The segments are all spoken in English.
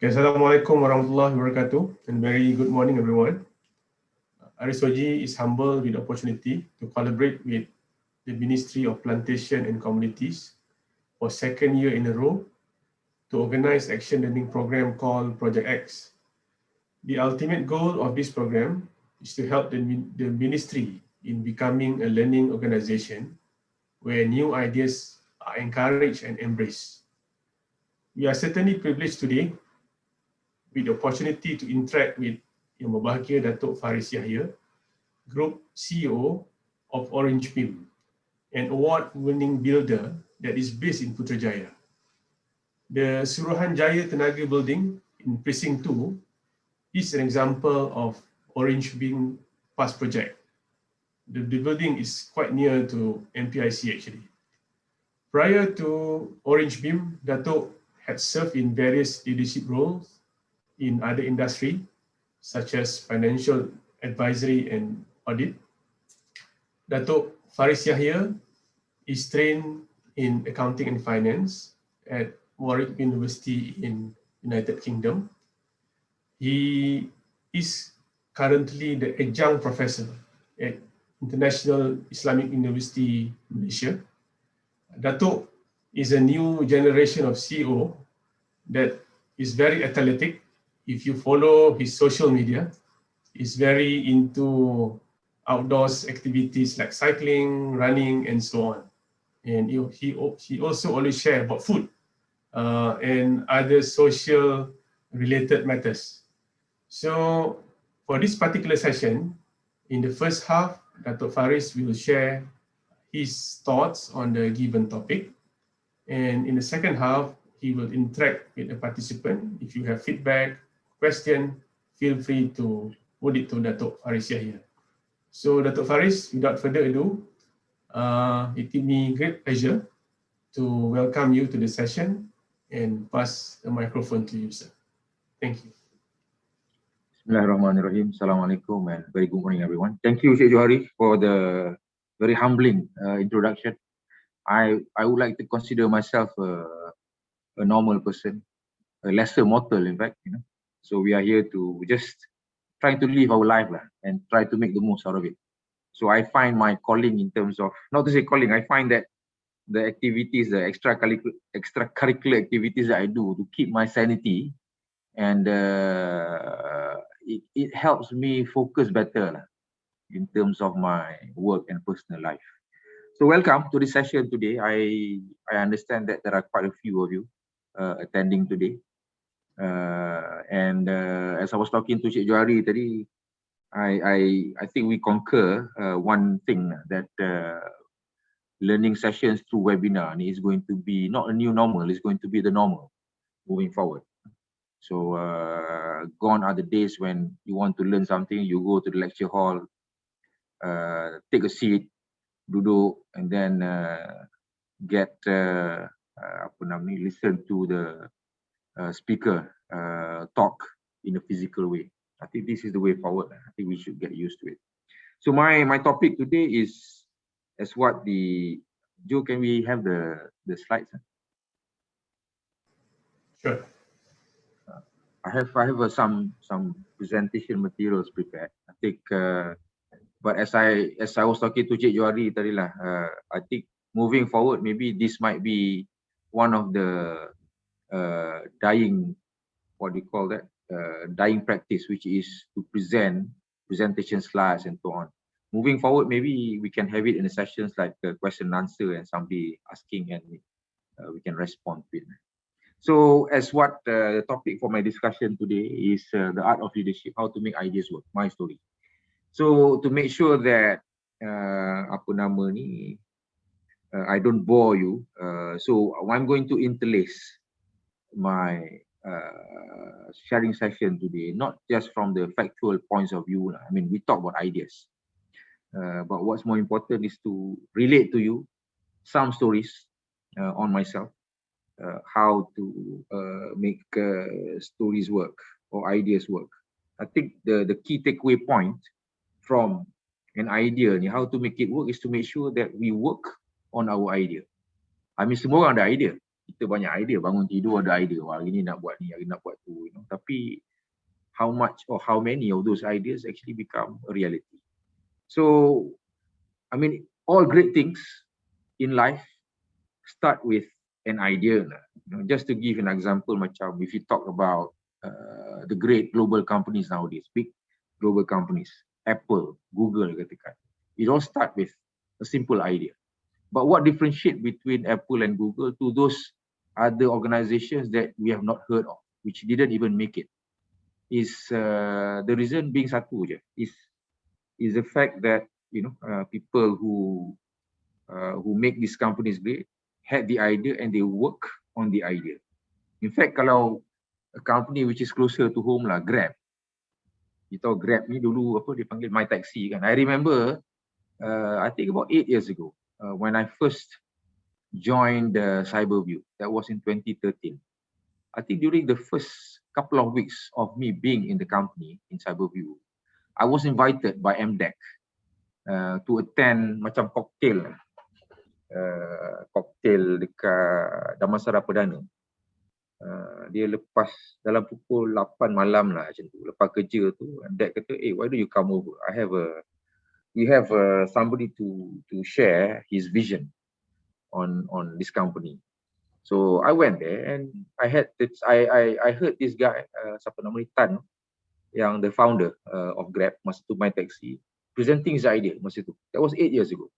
Assalamualaikum warahmatullahi wabarakatuh, and very good morning, everyone. YBhg is humbled with the opportunity to collaborate with the Ministry of Plantation and Communities for second year in a row to organize action learning program called Project X. The ultimate goal of this program is to help the ministry in becoming a learning organization where new ideas are encouraged and embraced. We are certainly privileged today with the opportunity to interact with YBhg Dato Faris Yahaya, Group CEO of Orangebeam, an award-winning builder that is based in Putrajaya. The Suruhanjaya Tenaga building in Precinct 2 is an example of Orangebeam past project. The building is quite near to MPIC actually. Prior to Orangebeam, Dato had served in various leadership roles in other industry, such as financial advisory and audit. Dato Faris Yahaya is trained in accounting and finance at Warwick University in United Kingdom. He is currently the adjunct professor at International Islamic University, Malaysia. Dato is a new generation of CEO that is very athletic. If you follow his social media, he's very into outdoors activities like cycling, running, and so on. And he also always share about food and other social related matters. So for this particular session, in the first half, Dato Faris will share his thoughts on the given topic. And in the second half, he will interact with the participant. If you have feedback, question, feel free to put it to Dato Faris Yahaya. So Dato Faris, without further ado, it gives me great pleasure to welcome you to the session and pass the microphone to you, sir. Thank you. Bismillahirrahmanirrahim. Assalamualaikum and very good morning, everyone. Thank you, Sheikh Johari, for the very humbling introduction. I would like to consider myself a normal person, a lesser mortal, in fact. So we are here to just trying to live our life and try to make the most out of it. So I find my calling in terms of, not to say calling, I find that the activities, the extracurricular activities that I do to keep my sanity, and it helps me focus better in terms of my work and personal life. So welcome to this session today. I understand that there are quite a few of you attending today. As I was talking to Sheikh Johari today, I think we concur one thing that learning sessions through webinar is going to be not a new normal, it's going to be the normal moving forward. So gone are the days when you want to learn something, you go to the lecture hall, take a seat, duduk, and then listen to the speaker talk in a physical way. I think this is the way forward. I think we should get used to it. So my topic today is as what the Joe. Can we have the slides? Sure. I have some presentation materials prepared. I think, but as I was talking to Cik Johari tadi lah, I think moving forward, maybe this might be one of the dying, what do you call that? Dying practice, which is to present presentation slides and so on. Moving forward, maybe we can have it in the sessions like question and answer and somebody asking and we can respond to it. So as what the topic for my discussion today is the art of leadership, how to make ideas work, my story. So to make sure that I don't bore you, so I'm going to interlace my sharing session today, not just from the factual points of view. I mean, we talk about ideas, but what's more important is to relate to you some stories on myself, how to make stories work or ideas work. I think the key takeaway point from an idea, how to make it work, is to make sure that we work on our idea. I mean, semua orang ada idea. Kita banyak idea, bangun tidur ada idea. Wah, hari ni nak buat ni, hari nak buat tu. Tapi how much or how many of those ideas actually become a reality? So, I mean, all great things in life start with an idea. Just to give an example, macam if you talk about the great global companies nowadays, big global companies, Apple, Google, katakan, it all start with a simple idea. But what differentiates between Apple and Google to those other organizations that we have not heard of, which didn't even make it, is the reason being satu je, is the fact that people who make these companies great had the idea and they work on the idea. In fact, kalau a company which is closer to home lah, Grab. You tahu Grab ni dulu apa dia panggil My Taxi kan. I remember I think about 8 years ago when I first joined Cyberview. That was in 2013. I think during the first couple of weeks of me being in the company in Cyberview, I was invited by MDEC to attend macam cocktail dekat Damansara Perdana. Dia lepas dalam pukul 8 malam lah macam tu. Lepas kerja tu, MDEC kata, why don't you come over? We have somebody to share his vision on this company. So I went there and I heard this guy, siapa nama ni, Tan, yang the founder of Grab, masa tu My Taxi, presenting his idea masa tu. That was 8 years ago.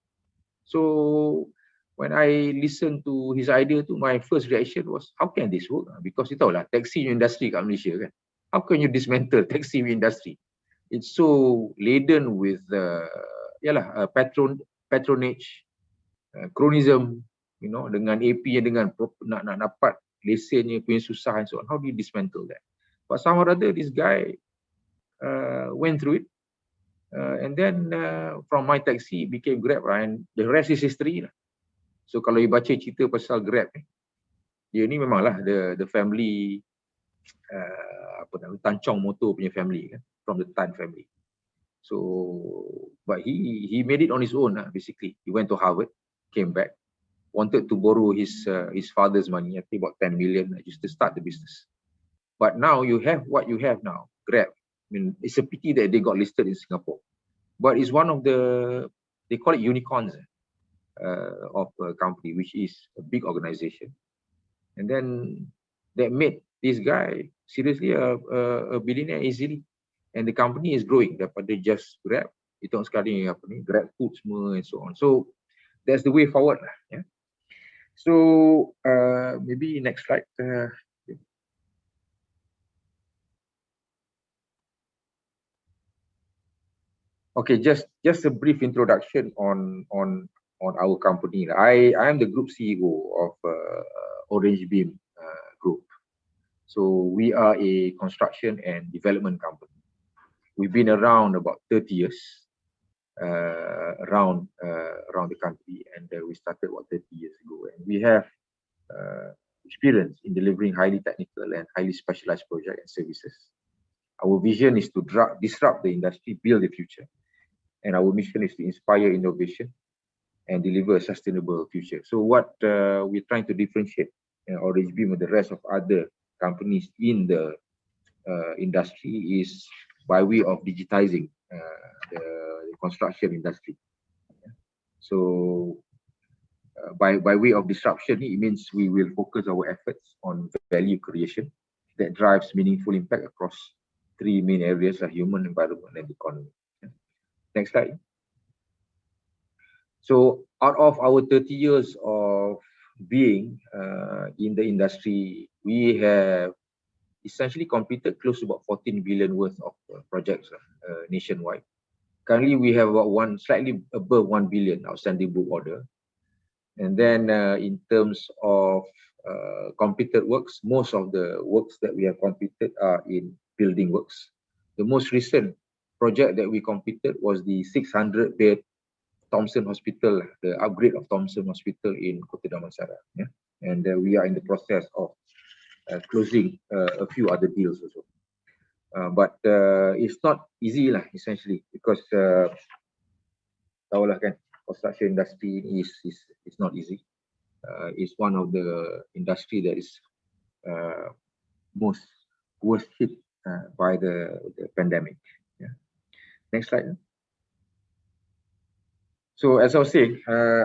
So when I listened to his idea tu, my first reaction was, how can this work? Because you tahu lah, taxi industry kat Malaysia kan. How can you dismantle taxi industry? It's so laden with patronage, cronyism, dengan AP dengan nak dapat lesennya punya susah and so on. How do you dismantle that? But somehow or other, this guy went through it, and then from My Taxi became Grab, and the rest is history lah. So kalau you baca cerita pasal Grab ni, dia ni memanglah the family Tan Chong Motor punya family kan, from the Tan family. So but he made it on his own basically. He went to Harvard, came back, wanted to borrow his father's money, I think about 10 million, just to start the business. But now you have what you have now, Grab. I mean, it's a pity that they got listed in Singapore, but it's one of the, they call it unicorns of a company, which is a big organization. And then that made this guy seriously a billionaire easily. And the company is growing daripada just Grab. Itu sekarang apa ni, Grab Food semua and so on. So that's the way forward lah. Yeah. So maybe next slide. Okay, just a brief introduction on our company. I am the group CEO of Orangebeam group. So we are a construction and development company. We've been around about 30 years around the country, and we started 30 years ago. And we have experience in delivering highly technical and highly specialized projects and services. Our vision is to disrupt the industry, build the future. And our mission is to inspire innovation and deliver a sustainable future. So what we're trying to differentiate Orangebeam with the rest of other companies in the industry is by way of digitizing the construction industry. So by way of disruption, it means we will focus our efforts on value creation that drives meaningful impact across 3 main areas: human, environment, and economy. Next slide. So out of our 30 years of being in the industry, we have essentially completed close to about 14 billion worth of projects nationwide. Currently, we have about slightly above 1 billion outstanding book order. And then in terms of completed works, most of the works that we have completed are in building works. The most recent project that we completed was the 600-bed Thomson Hospital, the upgrade of Thomson Hospital in Kota Damansara. Yeah? And we are in the process of closing a few other deals also. But it's not easy lah, essentially, because tahulah kan, construction industry is not easy. is one of the industry that is most worst hit by the pandemic. Yeah. Next slide. So as I was saying,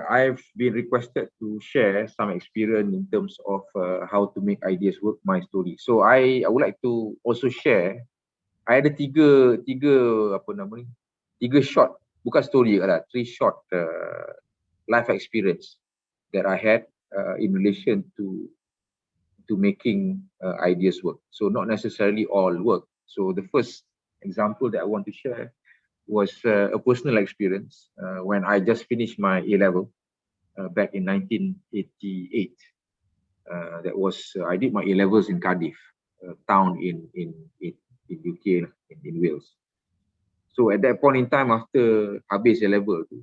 I've been requested to share some experience in terms of how to make ideas work, my story. So I would like to also share. I ada tiga short, bukan story lah, 3 short life experience that I had in relation to making ideas work. So not necessarily all work. So the first example that I want to share was a personal experience when I just finished my A-level back in 1988. That was I did my A-levels in Cardiff, a town in UK, in Wales. So at that point in time, after habis A-level tu,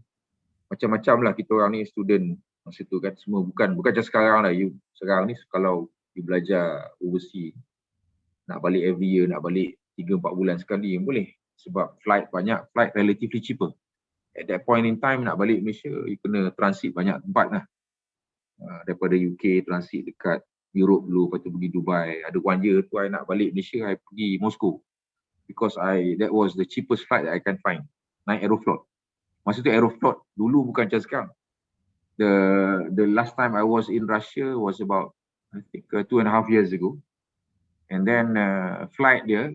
macam-macam lah kita orang ni student masa tu kan, semua bukan macam sekarang lah. Sekarang ni kalau you belajar overseas, nak balik every year, nak balik 3-4 bulan sekali boleh. Sebab flight relatively cheaper. At that point in time, nak balik Malaysia, you kena transit banyak tempat lah. Daripada UK, transit dekat Europe dulu, lepas tu pergi Dubai. Ada 1 year tu, I nak balik Malaysia, I pergi Moscow. Because that was the cheapest flight that I can find. Naik Aeroflot. Masa tu Aeroflot, dulu bukan macam sekarang. The last time I was in Russia was about, I think, 2.5 years ago. And then flight dia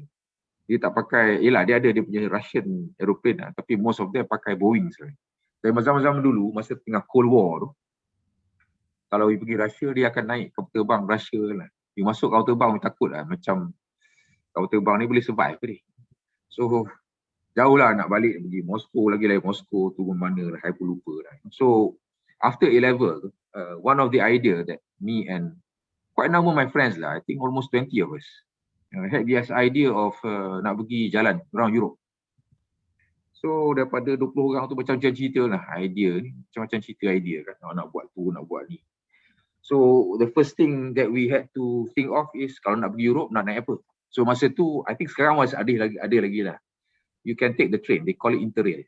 tak pakai, dia ada dia punya Russian aeroplane lah, tapi most of them pakai Boeing sekarang. Dari zaman-zaman dulu, masa tengah Cold War tu, kalau you pergi Russia, dia akan naik kapal terbang Russia lah. You masuk kapal terbang, you takut lah, macam kapal terbang ni boleh survive ke ni. So, jauh lah nak balik, pergi Moscow lagi, Moscow turun mana lah, saya pun lupa lah. So, after A-level, one of the idea that me and quite a number of my friends lah, I think almost 20 of us, had this idea of nak pergi jalan around Europe. So daripada 20 orang tu macam-macam cerita lah idea ni, macam-macam cerita idea kan, nak buat tu, nak buat ni. So the first thing that we had to think of is kalau nak pergi Europe nak naik apa. So masa tu, I think sekarang masih ada lagi lah. You can take the train, they call it Interrail.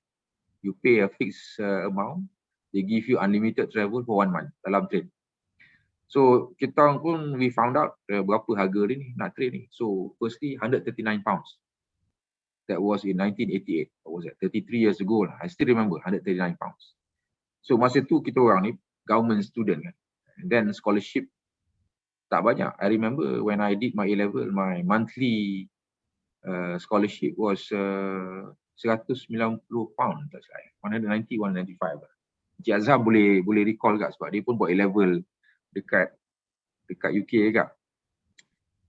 You pay a fixed amount, they give you unlimited travel for 1 month dalam train. So kita pun we found out berapa harga dia ni nak train ni. So firstly 139 pounds. That was in 1988. What was that? 33 years ago lah. I still remember 139 pounds. So masa tu kita orang ni government student kan. And then scholarship tak banyak. I remember when I did my A-level, my monthly scholarship was 190 pound tak salah. 190, 195 lah. Encik Azhar boleh recall kat sebab dia pun buat A-level dekat UK juga.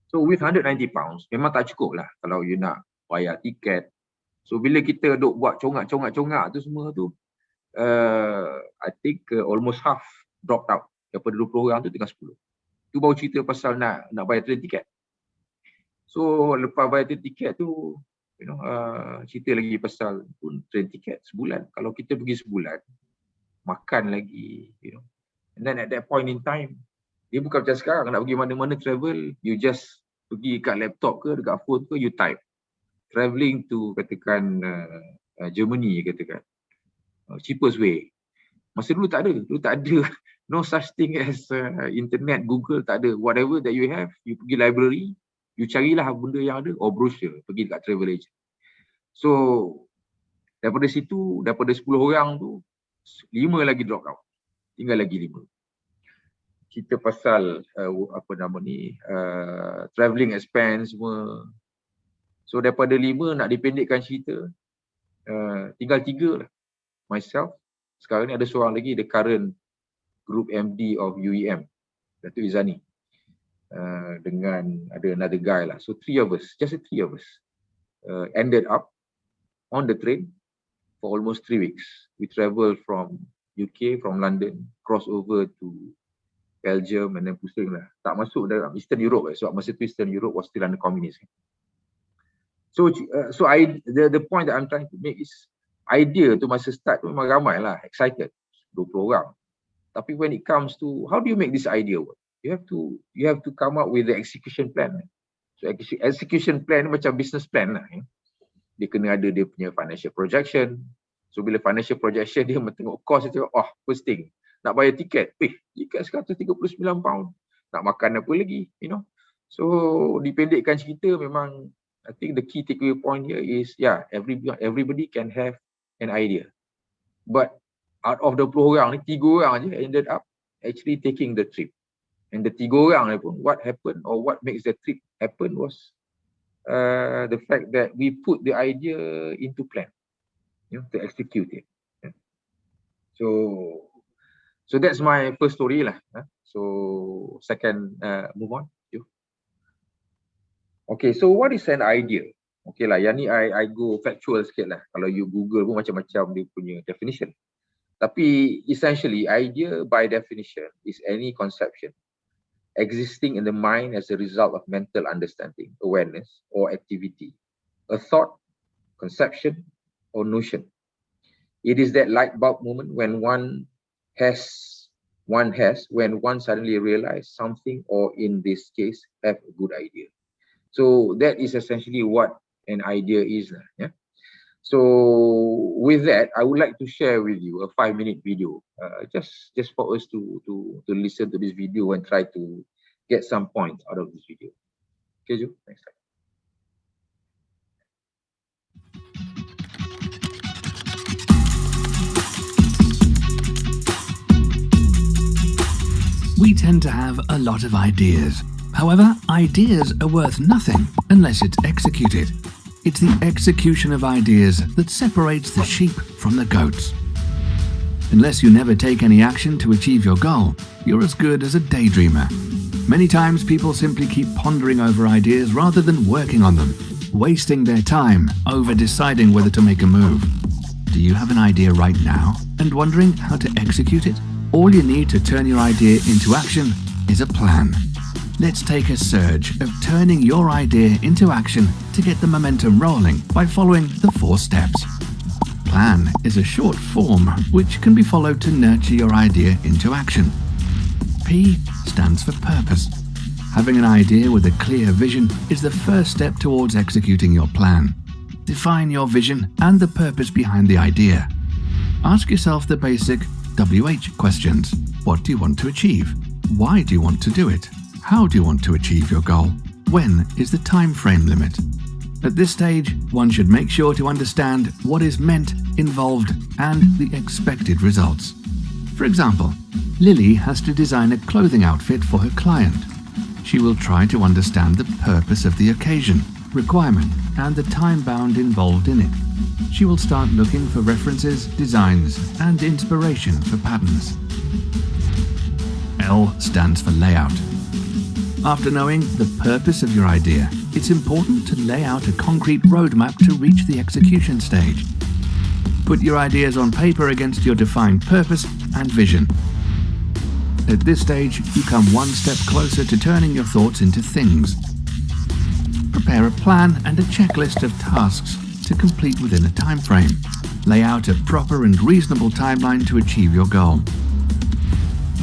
So with 190 pounds memang tak cukup lah kalau you nak bayar tiket. So bila kita duk buat congak tu semua tu, I think almost half dropped out. Daripada 20 orang tu tinggal 10. Tu baru cerita pasal nak bayar train tiket. So lepas bayar train tiket tu, cerita lagi pasal pun train tiket sebulan. Kalau kita pergi sebulan, makan lagi, And then at that point in time, dia bukan macam sekarang, nak pergi mana-mana travel, you just pergi kat laptop ke, dekat phone ke, you type. Travelling to, katakan, Germany, katakan. Cheapest way. Masa dulu tak ada. No such thing as internet, Google, tak ada. Whatever that you have, you pergi library, you carilah benda yang ada, or brochure, pergi dekat travel agent. So, daripada situ, daripada 10 orang tu, 5 lagi drop out. Tinggal lagi 5. Cerita pasal travelling expense semua. So daripada 5 nak dipendekkan cerita, tinggal 3 lah. Myself, sekarang ni ada seorang lagi, the current group MD of UEM, Dato Izani, dengan ada another guy lah. So 3 of us, just 3 of us, ended up on the train for almost 3 weeks. We travel from UK, from London, cross over to Belgium and then pusing lah. Tak masuk dalam Eastern Europe sebab masa tu Eastern Europe was still under communist. So the point that I'm trying to make is idea tu masa start tu memang ramai lah, excited, 20 orang. Tapi when it comes to how do you make this idea work? You have to come up with the execution plan. So execution plan macam business plan lah. Dia kena ada dia punya financial projection. So bila financial projection dia tengok cost, dia tengok, first thing, Nak bayar tiket, tiket £139, nak makan apa lagi, you know. So dipendekkan cerita, memang I think the key takeaway point here is, everybody can have an idea, but out of 20 orang ni, 3 orang je ended up actually taking the trip. And the 3 orang ni pun, what happened or what makes the trip happen was the fact that we put the idea into plan, you know, to execute it. Yeah. So that's my first story lah. So second, move on. Okay, so what is an idea? Okay lah, yang ni I go factual sikit lah. Kalau you Google pun macam-macam dia punya definition. Tapi essentially, idea by definition is any conception existing in the mind as a result of mental understanding, awareness, or activity, a thought, conception, or notion. It is that light bulb moment when one suddenly realizes something, or in this case, have a good idea. So that is essentially what an idea is. Yeah. So with that, I would like to share with you a 5-minute video, just for us to listen to this video and try to get some points out of this video. Okay, Ju, next slide. We tend to have a lot of ideas. However, ideas are worth nothing unless it's executed. It's the execution of ideas that separates the sheep from the goats. Unless you never take any action to achieve your goal, you're as good as a daydreamer. Many times people simply keep pondering over ideas rather than working on them, wasting their time over deciding whether to make a move. Do you have an idea right now and wondering how to execute it? All you need to turn your idea into action is a plan. Let's take a surge of turning your idea into action to get the momentum rolling by following the 4 steps. Plan is a short form which can be followed to nurture your idea into action. P stands for purpose. Having an idea with a clear vision is the first step towards executing your plan. Define your vision and the purpose behind the idea. Ask yourself the basic WH questions. What do you want to achieve? Why do you want to do it? How do you want to achieve your goal? When is the time frame limit? At this stage, one should make sure to understand what is meant, involved, and the expected results. For example, Lily has to design a clothing outfit for her client. She will try to understand the purpose of the occasion, requirement, and the time bound involved in it. She will start looking for references, designs, and inspiration for patterns. L stands for layout. After knowing the purpose of your idea, it's important to lay out a concrete roadmap to reach the execution stage. Put your ideas on paper against your defined purpose and vision. At this stage, you come one step closer to turning your thoughts into things. Prepare a plan and a checklist of tasks to complete within a time frame. Lay out a proper and reasonable timeline to achieve your goal.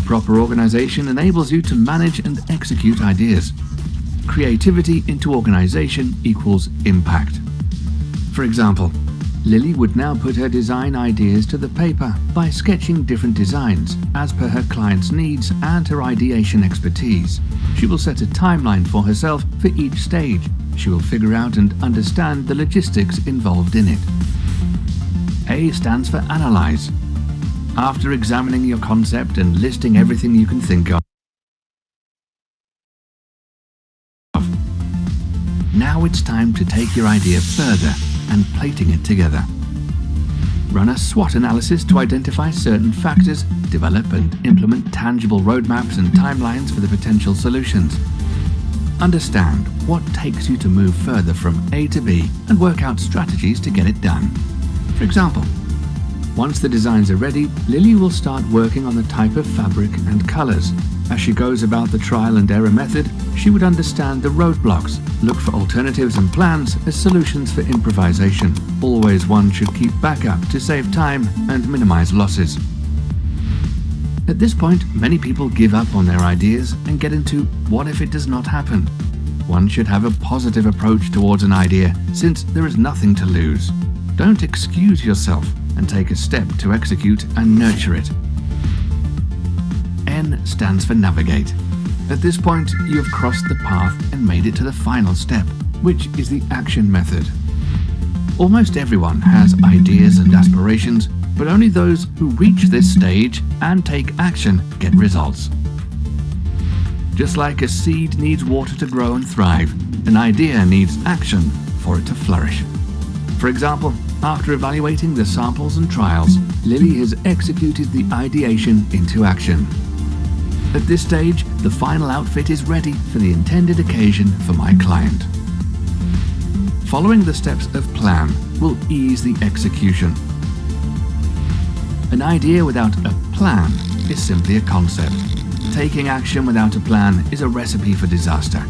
Proper organization enables you to manage and execute ideas. Creativity into organization equals impact. For example, Lily would now put her design ideas to the paper by sketching different designs as per her client's needs and her ideation expertise. She will set a timeline for herself for each stage. She will figure out and understand the logistics involved in it. A stands for analyze. After examining your concept and listing everything you can think of, now it's time to take your idea further and plating it together. Run a SWOT analysis to identify certain factors, develop and implement tangible roadmaps and timelines for the potential solutions. Understand what takes you to move further from A to B and work out strategies to get it done. For example, once the designs are ready, Lily will start working on the type of fabric and colors. As she goes about the trial and error method, she would understand the roadblocks, look for alternatives and plans as solutions for improvisation. Always one should keep backup to save time and minimize losses. At this point, many people give up on their ideas and get into what if it does not happen. One should have a positive approach towards an idea since there is nothing to lose. Don't excuse yourself and take a step to execute and nurture it. N stands for navigate. At this point, you have crossed the path and made it to the final step, which is the action method. Almost everyone has ideas and aspirations, but only those who reach this stage and take action get results. Just like a seed needs water to grow and thrive, an idea needs action for it to flourish. For example, after evaluating the samples and trials, Lily has executed the ideation into action. At this stage, the final outfit is ready for the intended occasion for my client. Following the steps of plan will ease the execution. An idea without a plan is simply a concept. Taking action without a plan is a recipe for disaster.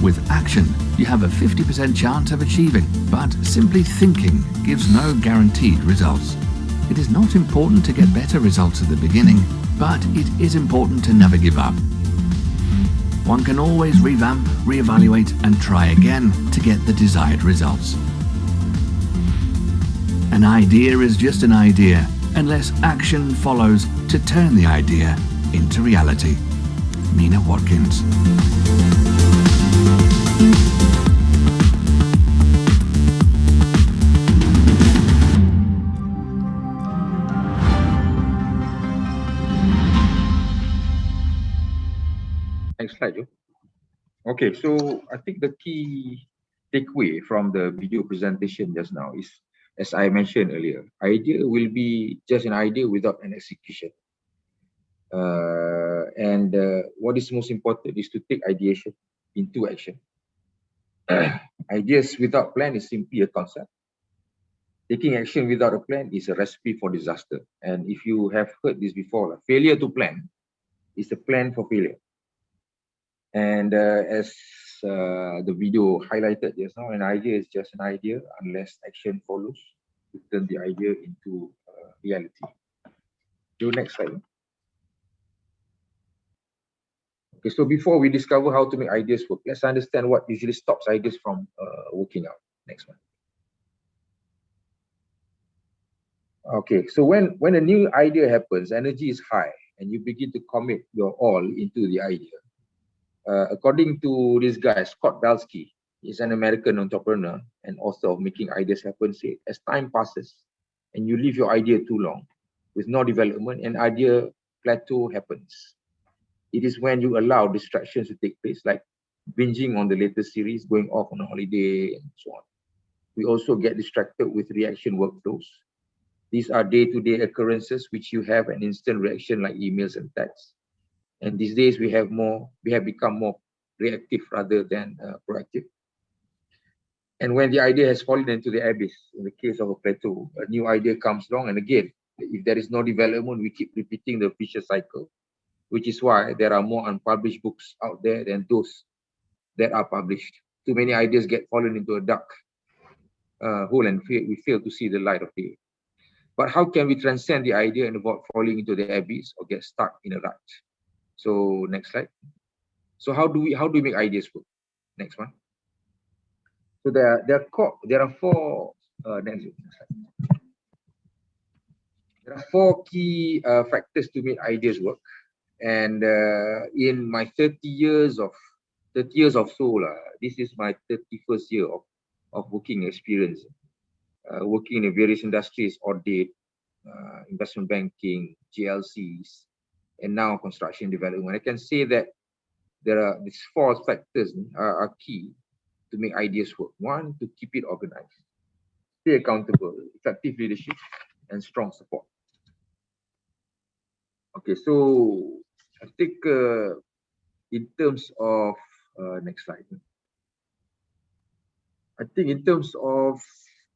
With action, you have a 50% chance of achieving, but simply thinking gives no guaranteed results. It is not important to get better results at the beginning, but it is important to never give up. One can always revamp, reevaluate, and try again to get the desired results. An idea is just an idea unless action follows to turn the idea into reality. Mina Watkins. Next slide, Joe. Okay, so I think the key takeaway from the video presentation just now is, as I mentioned earlier, idea will be just an idea without an execution. What is most important is to take ideation into action. Ideas without plan is simply a concept. Taking action without a plan is a recipe for disaster. And if you have heard this before, failure to plan is a plan for failure. And as the video highlighted just now, an idea is just an idea unless action follows to turn the idea into reality. Do next slide. Okay, so before we discover how to make ideas work, let's understand what usually stops ideas from working out. Next one. Okay, so when a new idea happens, energy is high and you begin to commit your all into the idea. According to this guy, Scott Belsky, he's an American entrepreneur and author of Making Ideas Happen, said, as time passes and you leave your idea too long with no development, an idea plateau happens. It is when you allow distractions to take place, like binging on the latest series, going off on a holiday, and so on. We also get distracted with reaction workflows. These are day-to-day occurrences which you have an instant reaction like emails and texts. And these days we have become more reactive rather than proactive. And when the idea has fallen into the abyss, in the case of a plateau, a new idea comes along, and again, if there is no development, we keep repeating the vicious cycle, which is why there are more unpublished books out there than those that are published. Too many ideas get fallen into a dark hole and we fail to see the light of day. But how can we transcend the idea and avoid falling into the abyss or get stuck in a rut? So next slide. So how do we make ideas work? Next one. So there are four There are four key factors to make ideas work. And in my 30 years of soul, this is my 31st year of working experience. Working in various industries, audit, investment banking, GLCs, and now construction development. I can say that there are these four factors are key to make ideas work. One, to keep it organized, stay accountable, effective leadership, and strong support. Okay, so I think in terms of next slide. I think in terms of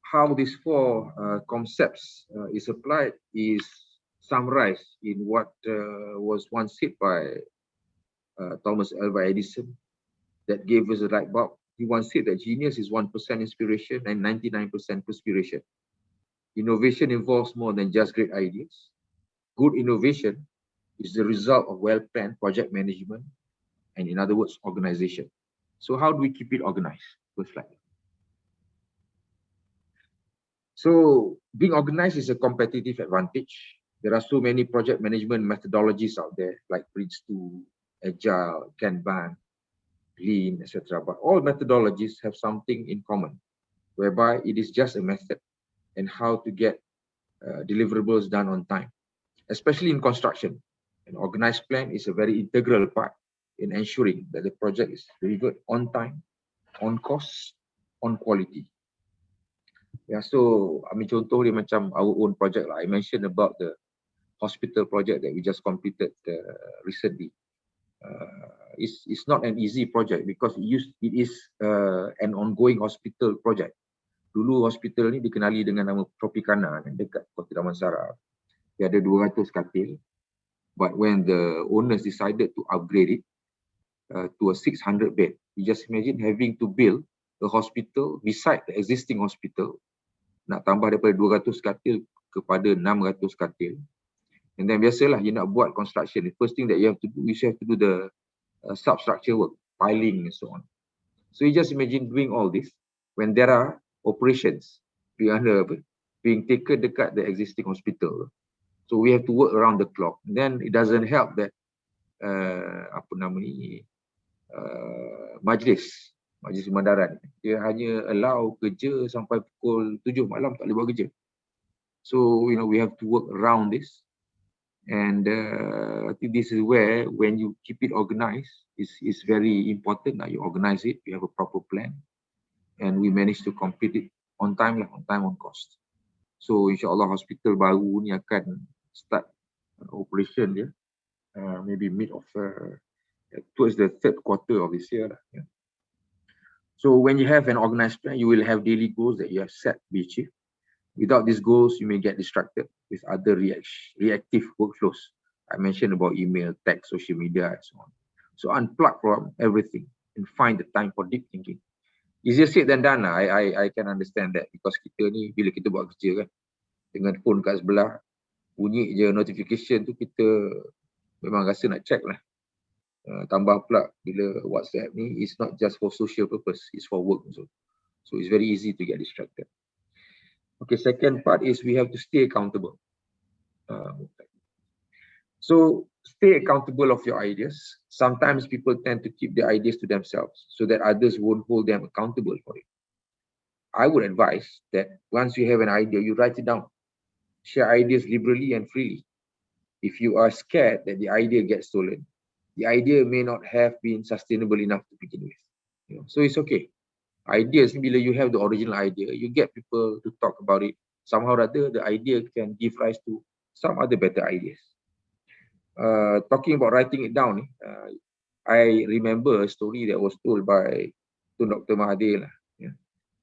how these four concepts is applied is summarized in what was once said by Thomas Alva Edison that gave us a light bulb. He once said that genius is 1% inspiration and 99% perspiration. Innovation involves more than just great ideas. Good innovation is the result of well-planned project management and, in other words, organization. So how do we keep it organized? First slide. So being organized is a competitive advantage. There are so many project management methodologies out there, like Prince2, Agile, Kanban, Lean, etc. But all methodologies have something in common, whereby it is just a method and how to get deliverables done on time, especially in construction. An organized plan is a very integral part in ensuring that the project is delivered on time, on cost, on quality. Yeah, so contoh dia macam our own project lah. I mentioned about the hospital project that we just completed recently. It's not an easy project because it is an ongoing hospital project. Dulu hospital ni dikenali dengan nama Tropicana dekat Kota Damansara. Dia ada 200 katil. But when the owners decided to upgrade it to a 600 bed, you just imagine having to build a hospital beside the existing hospital. Nak tambah daripada 200 katil kepada 600 katil. And then biasalah you nak buat construction. The first thing that you have to do is you have to do the substructure work, piling and so on. So you just imagine doing all this when there are operations being taken dekat the existing hospital. So we have to work around the clock. And then it doesn't help that majlis Mandaran dia hanya allow kerja sampai pukul 7 malam, tak boleh buat kerja. So we have to work around this, and I think this is where when you keep it organized, it's very important that you organize it, you have a proper plan, and we manage to complete it on time, on cost. So insyaAllah hospital baru ni akan start operation dia maybe mid of towards the third quarter of this year. Yeah. So when you have an organized plan, you will have daily goals that you have set to be achieved. Without these goals, you may get distracted with other reactive workflows. I mentioned about email, text, social media, and so on. So unplug from everything and find the time for deep thinking. Easier said than done lah. I can understand that because kita ni bila kita buat kerja kan, dengan phone kat sebelah, bunyi je notification tu kita memang rasa nak check lah. Tambah pula bila WhatsApp ni is not just for social purpose, it's for work also. So it's very easy to get distracted. Okay, second part is we have to stay accountable. So stay accountable of your ideas. Sometimes people tend to keep their ideas to themselves so that others won't hold them accountable for it. I would advise that once you have an idea, you write it down. Share ideas liberally and freely. If you are scared that the idea gets stolen, the idea may not have been sustainable enough to begin with. So it's okay. Ideas, bila you have the original idea, you get people to talk about it. Somehow or other, the idea can give rise to some other better ideas. Talking about writing it down, I remember a story that was told by Dr. Mahathir.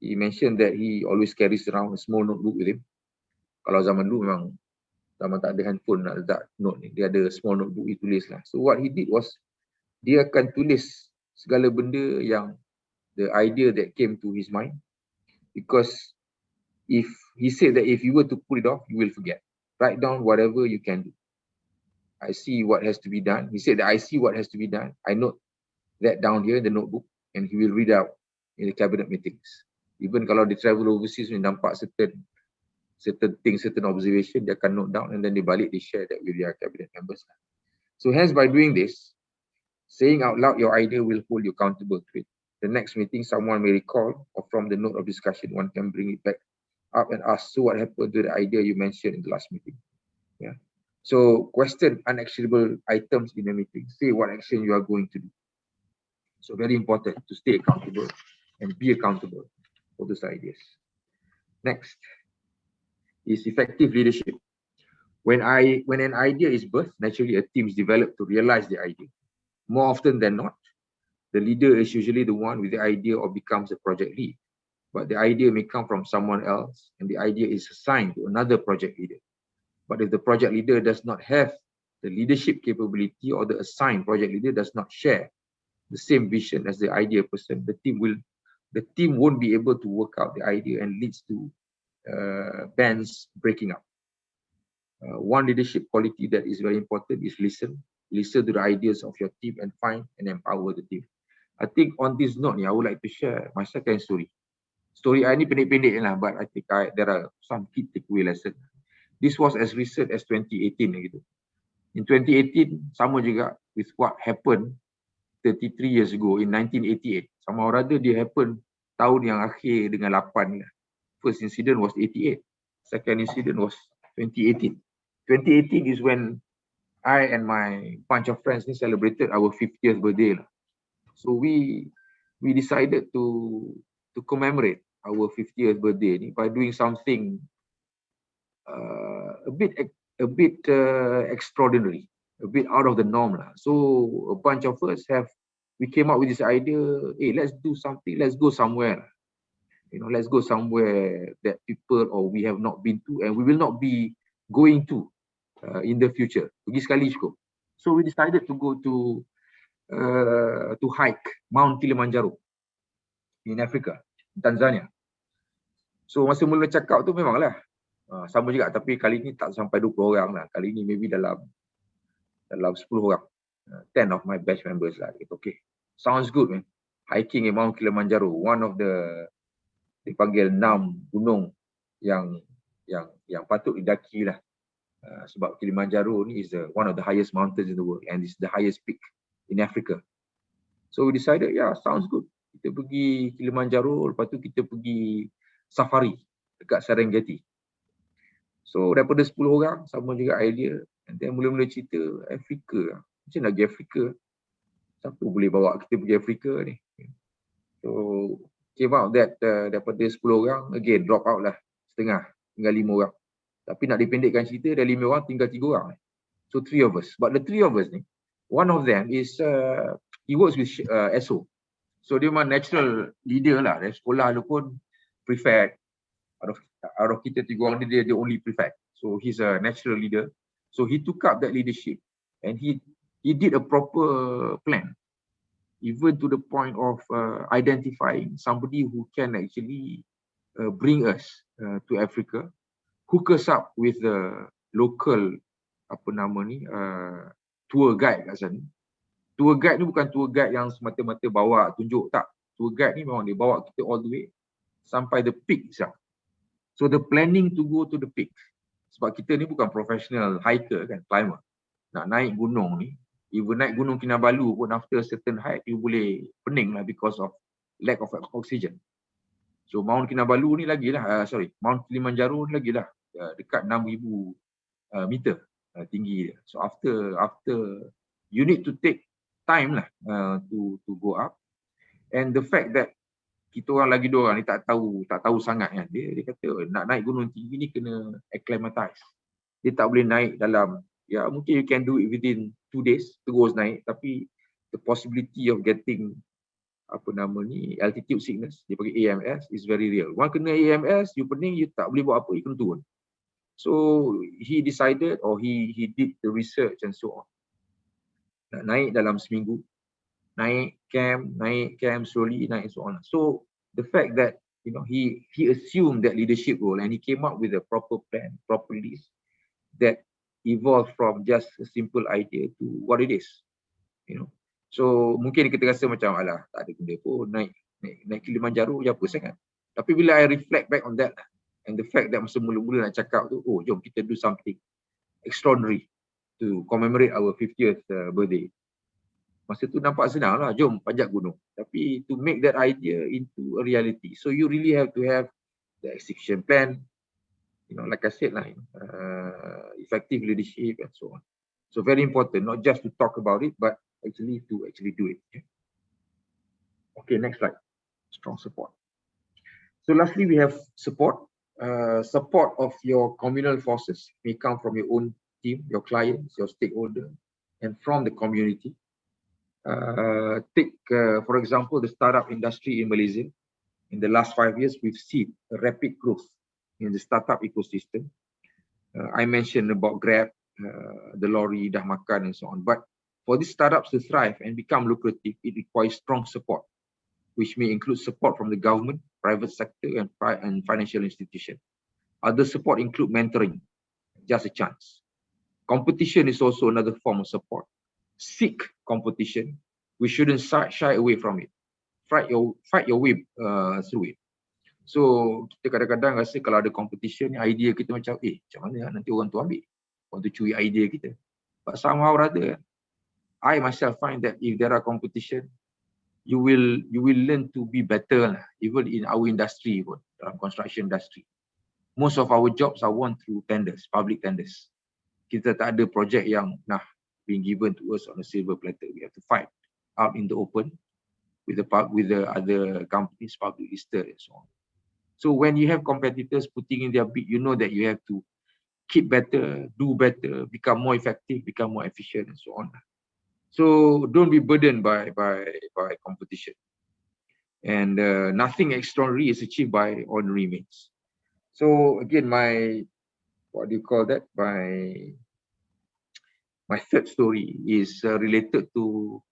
He mentioned that he always carries around a small notebook with him. Kalau zaman dulu memang zaman tak ada handphone nak letak note ni, dia ada small notebook, dia tulis lah. So what he did was, dia akan tulis segala benda yang the idea that came to his mind, because if he said that if you were to put it off, you will forget. Write down whatever you can do. I see what has to be done. He said that I see what has to be done. I note that down here in the notebook, and he will read out in the cabinet meetings. Even kalau dia travel overseas, dia nampak certain things, certain observation, they can note down, and then they balik, they share that with their cabinet members. So hence, by doing this, saying out loud your idea will hold you accountable to it. The next meeting, someone may recall, or from the note of discussion, one can bring it back up and ask, so what happened to the idea you mentioned in the last meeting? Yeah. So question unactionable items in a meeting. Say what action you are going to do. So very important to stay accountable and be accountable for those ideas. Next is effective leadership. When an idea is birthed, naturally a team is developed to realize the idea. More often than not, the leader is usually the one with the idea or becomes a project lead. But the idea may come from someone else, and the idea is assigned to another project leader. But if the project leader does not have the leadership capability, or the assigned project leader does not share the same vision as the idea person, the team won't be able to work out the idea and leads to bands breaking up. One leadership quality that is very important is listen. Listen to the ideas of your team and find and empower the team. I think on this note, I would like to share my second story. Story I ni pendek-pendek lah, but I think there are some key takeaway lessons. This was as recent as 2018 gitu. In 2018, sama juga with what happened 33 years ago in 1988. Somehow or other dia happen tahun yang akhir dengan 8 lah. First incident was 88. Second incident was 2018. 2018 is when I and my bunch of friends celebrated our 50th birthday lah. So we decided to commemorate our 50th birthday ni by doing something a bit extraordinary, a bit out of the norm lah. So a bunch of us we came up with this idea, hey, let's do something, let's go somewhere. Let's go somewhere that people or we have not been to and we will not be going to in the future. Pergi sekali cukup. So we decided to go to hike Mount Kilimanjaro in Africa, Tanzania. So masa mula cakap tu memanglah sama juga, tapi kali ni tak sampai 20 orang lah. Kali ni maybe dalam 10 orang. 10 of my batch members lah. Okay, sounds good man. Hiking in Mount Kilimanjaro, one of the dipanggil 6 gunung yang patut didaki lah. Sebab Kilimanjaro ni is one of the highest mountains in the world and it's the highest peak in Africa. So we decided, yeah, sounds good. Kita pergi Kilimanjaro, lepas tu kita pergi safari dekat Serengeti. So daripada 10 orang, sama juga idea. And then mula-mula cerita Afrika. Macam nak pergi Afrika? Siapa boleh bawa kita pergi Afrika ni? So came out that daripada 10 orang, again drop out lah setengah, tinggal 5 orang. Tapi nak dipendekkan cerita, dari 5 orang tinggal 3 orang. So 3 of us. But the 3 of us ni, one of them is he works with SO. So dia memang natural leader lah. Dari sekolah dia pun prefect. Out of kita 3 orang dia the only prefect. So he's a natural leader. So he took up that leadership and he did a proper plan. Even to the point of identifying somebody who can actually bring us to Africa, hook us up with the local tour guide kat sana. Tour guide ni bukan tour guide yang semata-mata bawa tunjuk, tak. Tour guide ni memang dia bawa kita all the way sampai the peak itself. So the planning to go to the peak, sebab kita ni bukan professional hiker kan, climber. Nak naik gunung ni, even naik gunung Kinabalu pun after a certain height, you boleh pening lah because of lack of oxygen. So Mount Kinabalu ni lagilah, Mount Kilimanjaro ni lagilah dekat 6,000 meter tinggi dia. So after you need to take time lah to go up. And the fact that kita orang lagi 2 orang ni tak tahu sangat kan. Dia kata nak naik gunung tinggi ni kena acclimatize. Dia tak boleh naik dalam, ya mungkin you can do it within 2 days terus naik, tapi the possibility of getting altitude sickness, dia panggil AMS, is very real. One kena AMS, you pening, you tak boleh buat apa, you kena turun. So he decided or he did the research and so on. Nak naik dalam seminggu, naik camp slowly, naik and so on. So the fact that he assumed that leadership role and he came up with a proper plan, proper list that evolved from just a simple idea to what it is. So mungkin kita rasa macam alah tak ada benda pun, naik Kilimanjaro je apa sangat. Tapi bila I reflect back on that and the fact that masa mula-mula nak cakap tu, jom kita do something extraordinary to commemorate our 50th birthday. Masa tu nampak senang lah, jom panjat gunung. Tapi to make that idea into a reality, so you really have to have the execution plan, like I said lah, effective leadership and so on. So very important, not just to talk about it, but actually to do it. Okay, next slide. Strong support. So lastly, we have support. Support of your communal forces may come from your own team, your clients, your stakeholder, and from the community. Take, for example, the startup industry in Malaysia. In the last 5 years, we've seen a rapid growth in the startup ecosystem. I mentioned about Grab, the lorry, dah makan and so on. But for these startups to thrive and become lucrative, it requires strong support, which may include support from the government, private sector, and financial institution. Other support include mentoring, just a chance. Competition is also another form of support. Seek competition. We shouldn't shy away from it. Fight your way through it. So kita kadang-kadang rasa kalau ada competition, idea kita macam macam mana nanti orang tu ambil, orang tu curi idea kita. But somehow rather, I myself find that if there are competition, you will learn to be better lah, even in our industry pun, dalam construction industry. Most of our jobs are won through tenders, public tenders. Kita tak ada project yang being given to us on a silver platter. We have to fight out in the open with the other companies, public listed and so on. So when you have competitors putting in their bid, you know that you have to keep better, do better, become more effective, become more efficient, and so on. So don't be burdened by competition. And nothing extraordinary is achieved by ordinary means. So again, my third story is related to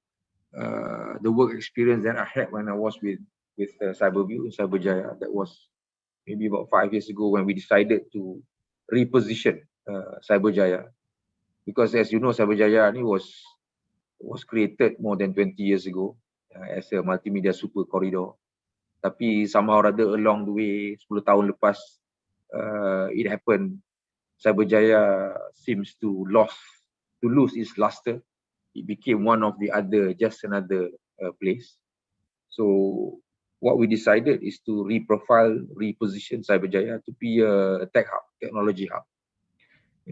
the work experience that I had when I was with YBhg. That was maybe about 5 years ago when we decided to reposition YBhg, because as you know, YBhg was created more than 20 years ago as a multimedia super corridor. Tapi somehow rather along the way, 10 tahun lepas, it happened, YBhg seems to lose its luster. It became one of the other, just another place. So what we decided is to reposition YBhg to be a tech hub, technology hub.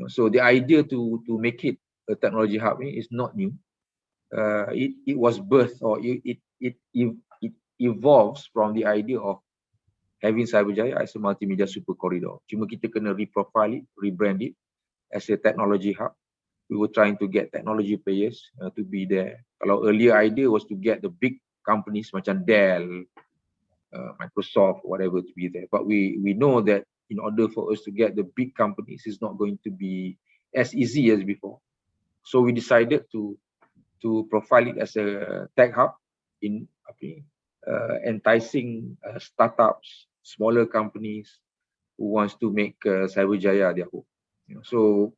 So the idea to make it a technology hub is not new. It was birthed, or it evolves from the idea of having YBhg as a multimedia super corridor. Cuma kita kena reprofile it, rebrand it as a technology hub. We were trying to get technology players to be there. Kalau earlier idea was to get the big companies macam Dell, Microsoft, whatever, to be there. But we know that in order for us to get the big companies, it's not going to be as easy as before. So we decided to profile it as a tech hub in enticing startups, smaller companies who wants to make YBhg their home. So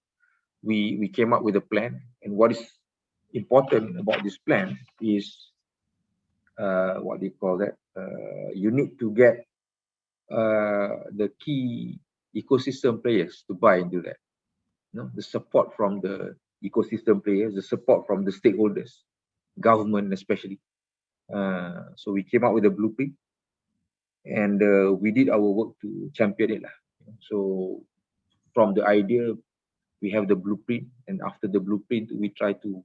we came up with a plan, and what is important about this plan is you need to get the key ecosystem players to buy into that. The support from the ecosystem players, the support from the stakeholders, government especially. So we came up with a blueprint, and we did our work to champion it. So from the idea, we have the blueprint, and after the blueprint, we try to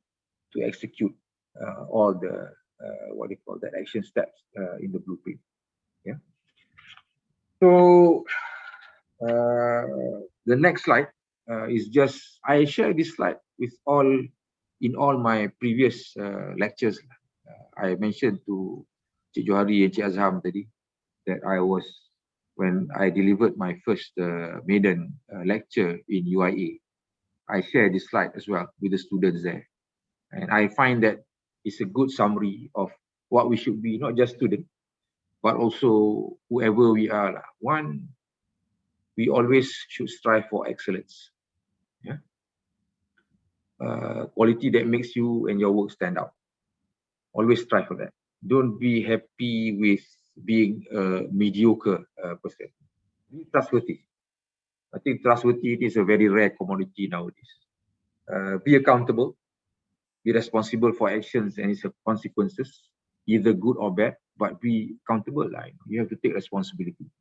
execute all the action steps in the blueprint. Yeah. So the next slide is just, I share this slide in all my previous lectures. I mentioned to Cik Johari and Cik Azham tadi that when I delivered my first maiden lecture in UIA, I share this slide as well with the students there. And I find that it's a good summary of what we should be, not just students, but also whoever we are. One, we always should strive for excellence. Yeah? Quality that makes you and your work stand out. Always strive for that. Don't be happy with being a mediocre person. Be trustworthy. I think trustworthy is a very rare commodity nowadays. Be accountable. Be responsible for actions and its consequences, either good or bad, but be accountable. You have to take responsibility.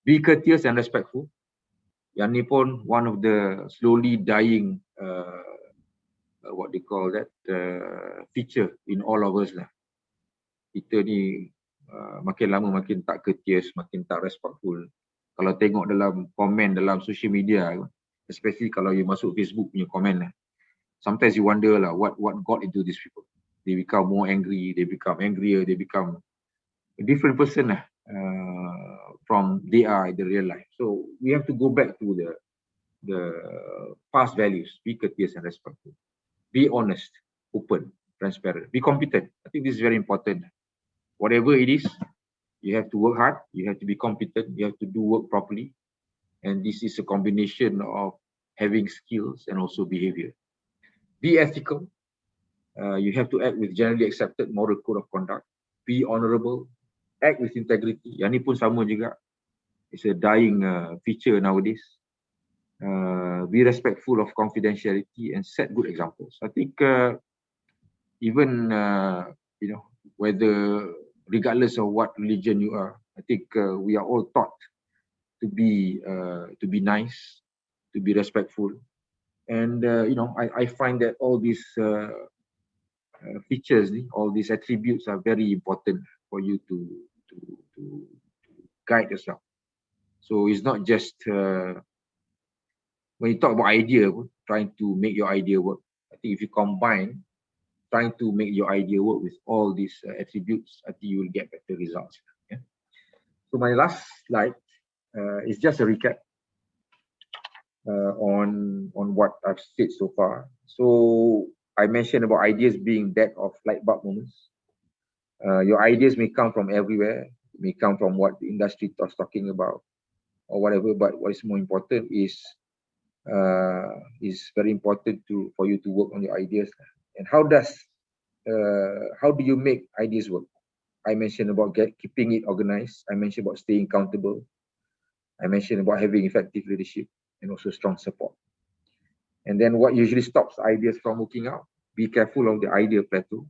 Be courteous and respectful. Yang ni pun one of the slowly dying feature in all of us lah. Kita ni makin lama makin tak courteous, makin tak respectful. Kalau tengok dalam komen dalam social media, especially kalau you masuk Facebook punya komen lah, sometimes you wonder lah what got into these people. They become more angry, they become angrier, they become a different person lah from they are in the real life. So we have to go back to the past values. Be courteous and respectful. Be honest, open, transparent. Be competent. I think this is very important. Whatever it is, you have to work hard, you have to be competent, you have to do work properly. And this is a combination of having skills and also behavior. Be ethical. You have to act with generally accepted moral code of conduct. Be honorable. Act with integrity. Yang ni pun sama juga. it's a dying feature nowadays. Be respectful of confidentiality and set good examples. I think even whether regardless of what religion you are, I think we are all taught to be nice, to be respectful, and I find that all these features, all these attributes are very important for you to guide yourself. So it's not just when you talk about idea, trying to make your idea work. I think if you combine trying to make your idea work with all these attributes, I think you will get better results. Yeah? So my last slide is just a recap on what I've said so far. So I mentioned about ideas being that of light bulb moments. Your ideas may come from everywhere, may come from what the industry was talking about or whatever, but what is more important is very important for you to work on your ideas. And how do you make ideas work? I mentioned about keeping it organized. I mentioned about staying accountable. I mentioned about having effective leadership and also strong support. And then what usually stops ideas from working out? Be careful of the idea plateau,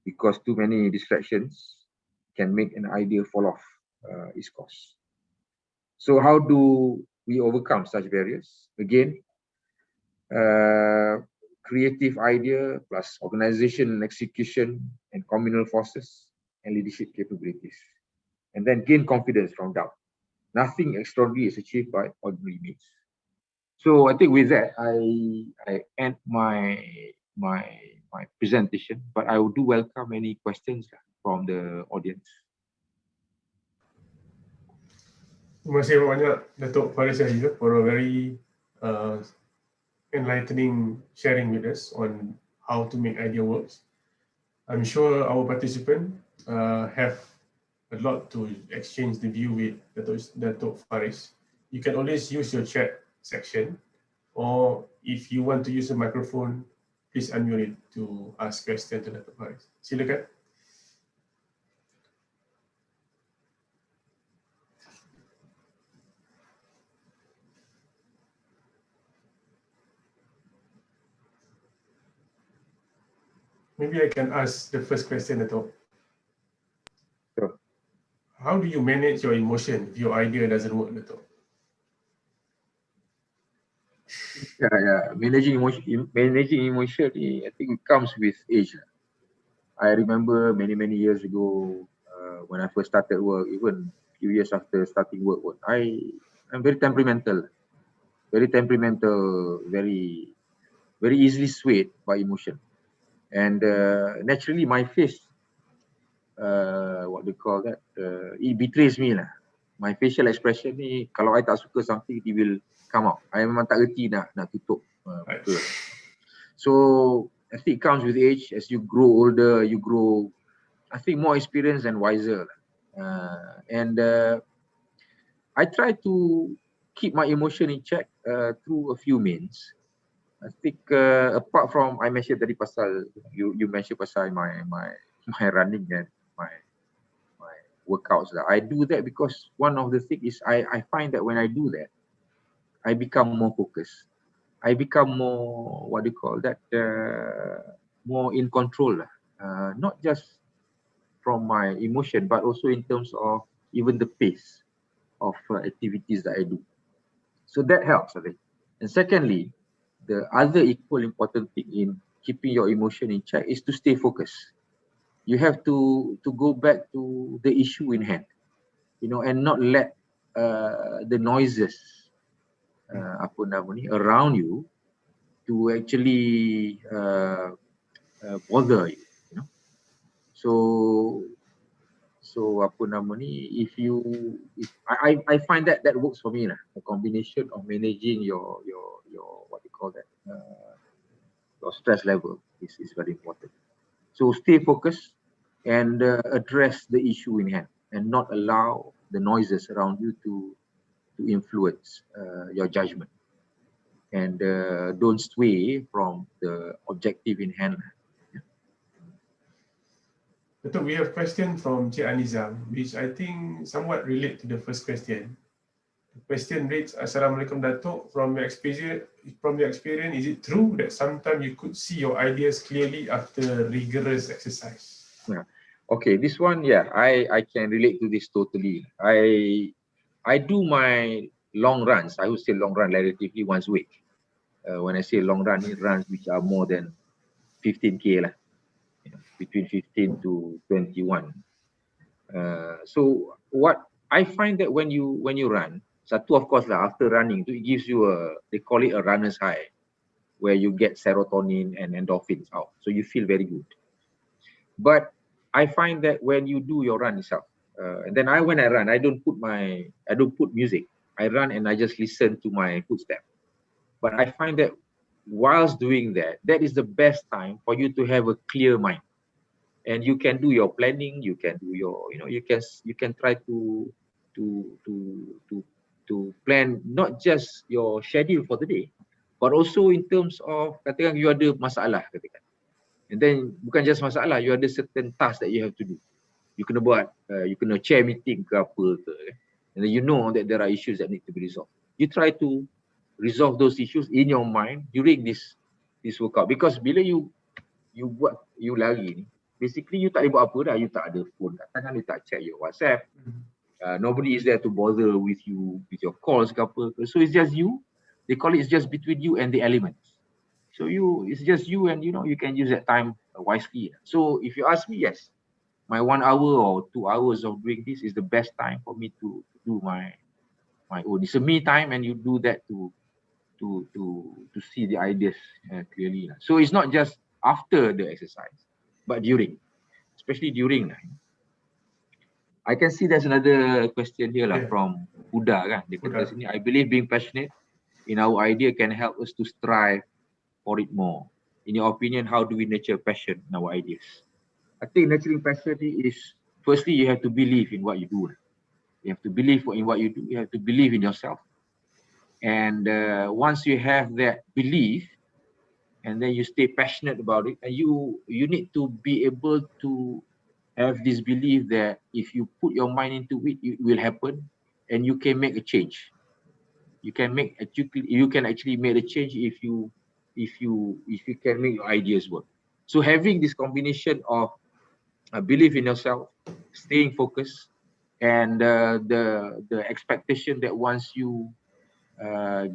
because too many distractions can make an idea fall off its course. So how do we overcome such barriers? Again, creative idea plus organization and execution and communal forces and leadership capabilities. And then gain confidence from doubt. Nothing extraordinary is achieved by ordinary means. So I think with that, I end my presentation, but I do welcome any questions from the audience. Terima kasih banyak Dato Faris Yahaya for a very enlightening sharing with us on how to make idea works. I'm sure our participants have a lot to exchange the view with Dato Faris. You can always use your chat section, or if you want to use a microphone, please unmute it to ask questions to Dato Faris. Silakan. Maybe I can ask the first question, Dato. Sure. How do you manage your emotion if your idea doesn't work, Dato? Yeah. Managing emotion, I think it comes with age. I remember many years ago when I first started work, even a few years after starting work, I'm very temperamental, very easily swayed by emotion, and naturally my face, what they call that, it betrays me lah. My facial expression ni, kalau I tak suka something, it will come out. I memang tak reti nak tutup muka. So I think it comes with age. As you grow older, you grow, I think, more experienced and wiser. And I try to keep my emotion in check through a few means. I think apart from, I mentioned tadi pasal, you mentioned pasal my running and my workouts. I do that because one of the things is I find that when I do that, I become more focused. I become more, what do you call that, more in control. Not just from my emotion, but also in terms of even the pace of activities that I do. So that helps, I think. And secondly, the other equal important thing in keeping your emotion in check is to stay focused. You have to go back to the issue in hand, and not let the noises around you to actually bother you. So if I find that works for me, a combination of managing your what you call that, your stress level is very important. So stay focused and address the issue in hand, and not allow the noises around you to influence your judgment, and don't sway from the objective in hand. Dato, we have a question from Cik Aniza, which I think somewhat relate to the first question. The question reads, Assalamualaikum Dato. From your experience, is it true that sometimes you could see your ideas clearly after rigorous exercise? Yeah. Okay, this one, yeah, I can relate to this totally. I do my long runs. I would say long run relatively once a week. When I say long run, it runs which are more than 15K lah, between 15 to 21. So what I find that when you run, satu of course lah, after running, it gives you they call it a runner's high, where you get serotonin and endorphins out, so you feel very good. But I find that when you do your run itself, and then when I run, I don't put music. I run and I just listen to my footsteps. But I find that whilst doing that, that is the best time for you to have a clear mind, and you can do your planning. You can do your, you can try to plan not just your schedule for the day, but also in terms of katakan you ada masalah katakan. And then bukan just masalah, you ada certain task that you have to do. You kena buat, you kena chair meeting ke apa ke, and then you know that there are issues that need to be resolved. You try to resolve those issues in your mind during this workout, because bila you lari ni, basically you tak boleh buat apa dah. You tak ada phone kat tangan, you tak check your WhatsApp. Nobody is there to bother with you with your calls ke apa ke. So it's just you. They call it, it's just between you and the elements. So it's just you, and you can use that time wisely. So if you ask me, yes, my 1 hour or 2 hours of doing this is the best time for me to do my own. It's a me time, and you do that to see the ideas clearly. So it's not just after the exercise, but during, especially during. I can see there's another question here from Huda kan. Dia kata sini, I believe being passionate in our idea can help us to strive for it more. In your opinion, how do we nurture passion in our ideas? I think nurturing passion is, firstly, you have to believe in what you do. You have to believe in what you do. You have to believe in yourself. And once you have that belief, and then you stay passionate about it, and you need to be able to have this belief that if you put your mind into it, it will happen, and you can make a change. You can actually make a change if you can make your ideas work. So having this combination of belief in yourself, staying focused, and the expectation that once you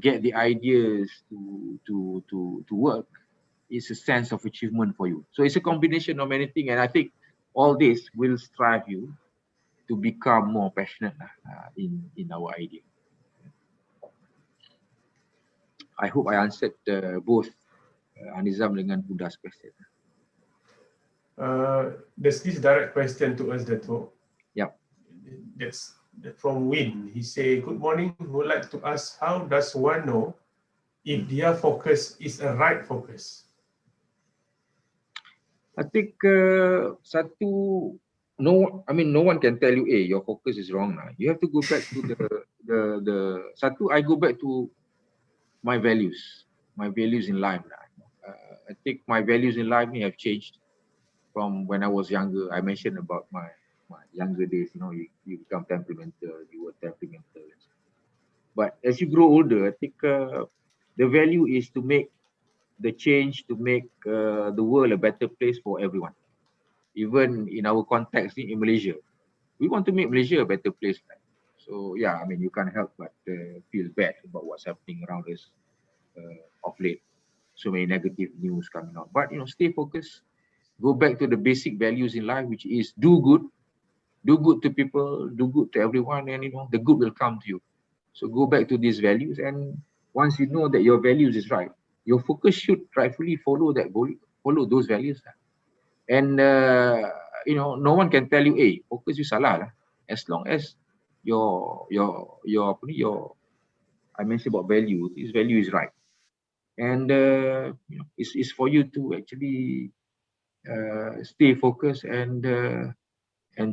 get the ideas to work, it's a sense of achievement for you. So it's a combination of many things, and I think all this will strive you to become more passionate in our idea. I hope I answered both Anizam dengan Huda's question. There's this direct question to us, Dato. Yep. That's from Win. He say, good morning. Would like to ask, how does one know if their focus is a right focus? I think no one can tell you, hey, your focus is wrong now. You have to go back to I go back to my values in life. I think my values in life have changed from when I was younger. I mentioned about my younger days, you become temperamental, you were temperamental. But as you grow older, I think the value is to make the change, to make the world a better place for everyone. Even in our context in Malaysia, we want to make Malaysia a better place. So yeah, I mean, you can't help but feel bad about what's happening around us of late. So many negative news coming out. But stay focused. Go back to the basic values in life, which is do good to people, do good to everyone, and the good will come to you. So go back to these values, and once you know that your values is right, your focus should rightfully follow those values. And no one can tell you, hey, focus you salah lah. As long as your I mentioned about value, this value is right, and it's for you to actually stay focused and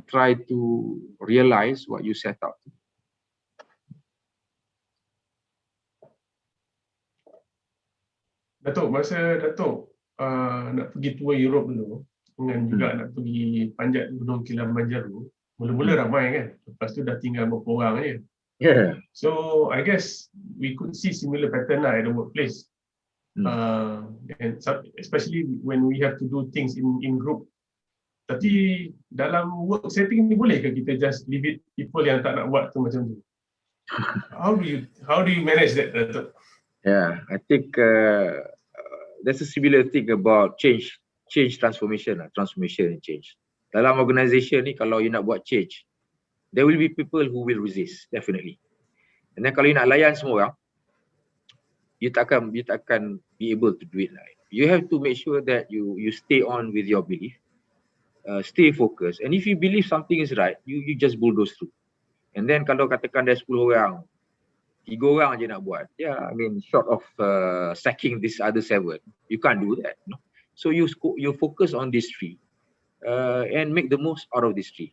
try to realize what you set out to. Datuk, masa Datuk nak pergi tour Europe dulu, dengan juga nak pergi panjat Gunung Kilimanjaro, mula-mula ramai kan, lepas tu dah tinggal beberapa orang je. Yeah. So I guess we could see similar pattern lah at the workplace. And especially when we have to do things in group. Tapi dalam work setting ni boleh ke kita just leave it people yang tak nak buat tu macam tu? How do you manage that, Dato'? Yeah, I think there's a similar thing about change, transformation and change. Dalam organisation ni, kalau you nak buat change, there will be people who will resist, definitely. And then kalau you nak layan semua orang, you tak akan be able to do it lah. You have to make sure that you stay on with your belief, stay focused. And if you believe something is right, you just bulldoze through. And then kalau katakan ada 10 orang, 3 orang je nak buat, yeah, I mean, short of sacking this other 7, you can't do that. No? So you focus on this 3 and make the most out of this 3.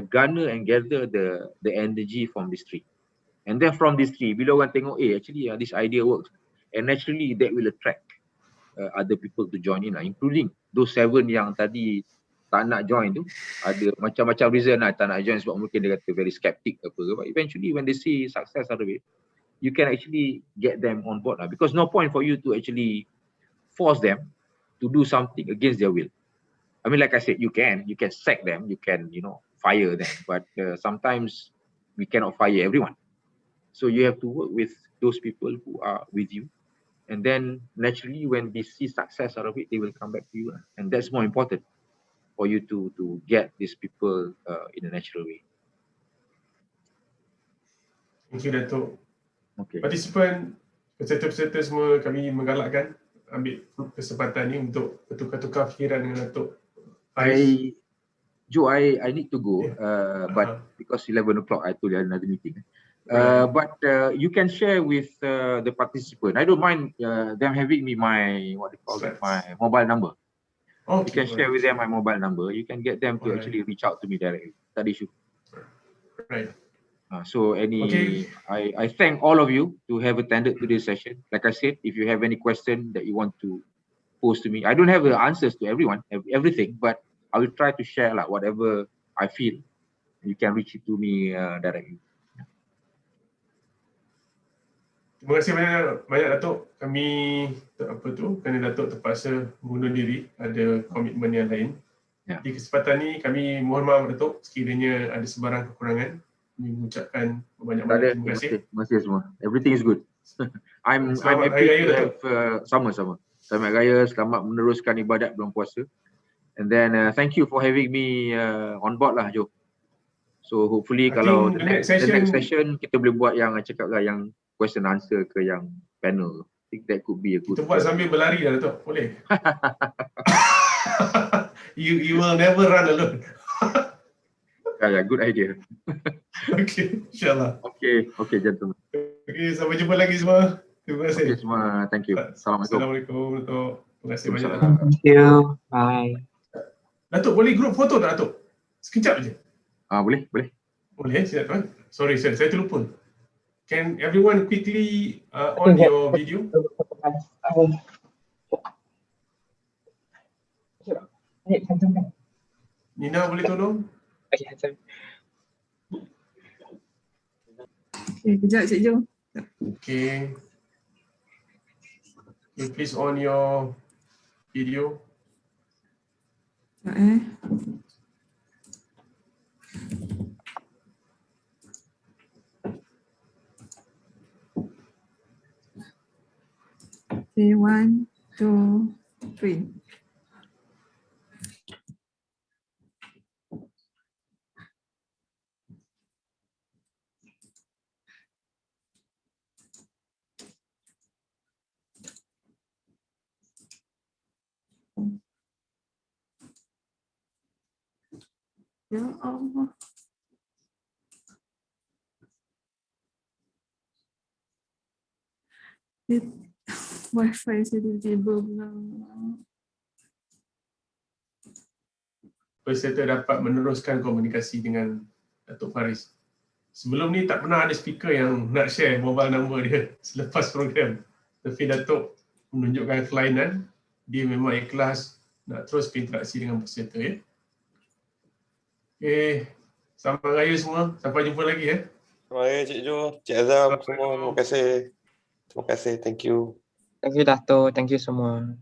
Garner and gather the energy from this 3. And then from this 3, bila orang tengok, actually this idea works, and naturally that will attract other people to join in, including those 7 yang tadi tak nak join tu. Ada macam-macam reason lah tak nak join, sebab mungkin dia kata very skeptic apa ke. But eventually when they see success out of it, you can actually get them on board lah. Because no point for you to actually force them to do something against their will. I mean, like I said, you can sack them, you can fire them, but sometimes we cannot fire everyone. So you have to work with those people who are with you, and then naturally when they see success out of it, they will come back to you, and that's more important for you to get these people in a natural way. Thank you, Dato'. Okay. Peserta-peserta semua, kami menggalakkan ambil kesempatan ni untuk bertukar-tukar fikiran dengan Dato' Faris. Joe, I need to go, but because 11 o'clock I told you I had another meeting. But you can share with the participant. I don't mind them having me my my mobile number. Okay, you can share with them my mobile number. You can get them to actually reach out to me directly. That issue. Right. So I thank all of you to have attended today's session. Like I said, if you have any question that you want to pose to me, I don't have the answers to everything, but I will try to share whatever I feel. You can reach it to me directly. Terima kasih banyak Dato'. Kami kerana Dato' terpaksa mengundur diri, ada komitmen yang lain. Di kesempatan ni kami mohon maaf Dato' sekiranya ada sebarang kekurangan. Kami mengucapkan banyak-banyak terima kasih. Terima kasih semua. Everything is good. I'm happy to have sama-sama. Selamat Raya, selamat meneruskan ibadat bulan puasa. And then thank you for having me on board lah, Joe. So hopefully kalau the next session kita boleh buat yang cakap lah, yang question answer ke yang panel. I think that could be a good. Kita buat sambil berlari lah, Dato'. Boleh? you will never run alone. Yeah, good idea. Okay, insyaAllah. Okay, gentlemen. Okay, sampai jumpa lagi semua. Terima kasih. Okay, semua. Thank you. Assalamualaikum, Dato'. Terima kasih banyak. Thank you. Bye. Dato', boleh group foto tak, Dato'? Sekejap je. Boleh. Boleh, siap tuan. Sorry, saya terlupa. Can everyone quickly on your video? Nina boleh tolong? Okay, kejap Cik Jo. Okay. Please on your video. Okay, 1, 2, 3. Ya Allah. Wi-Fi saya tiba-tiba pula. Peserta dapat meneruskan komunikasi dengan Dato' Faris. Sebelum ni tak pernah ada speaker yang nak share mobile number dia selepas program. Tapi Dato' menunjukkan kelainan, dia memang ikhlas nak terus berinteraksi dengan peserta ya. Okay, selamat raya semua. Sampai jumpa lagi ya. Terima kasih Cik Jo, Cik Azam semua. Terima kasih. Thank you. Thank you Dato, thank you semua.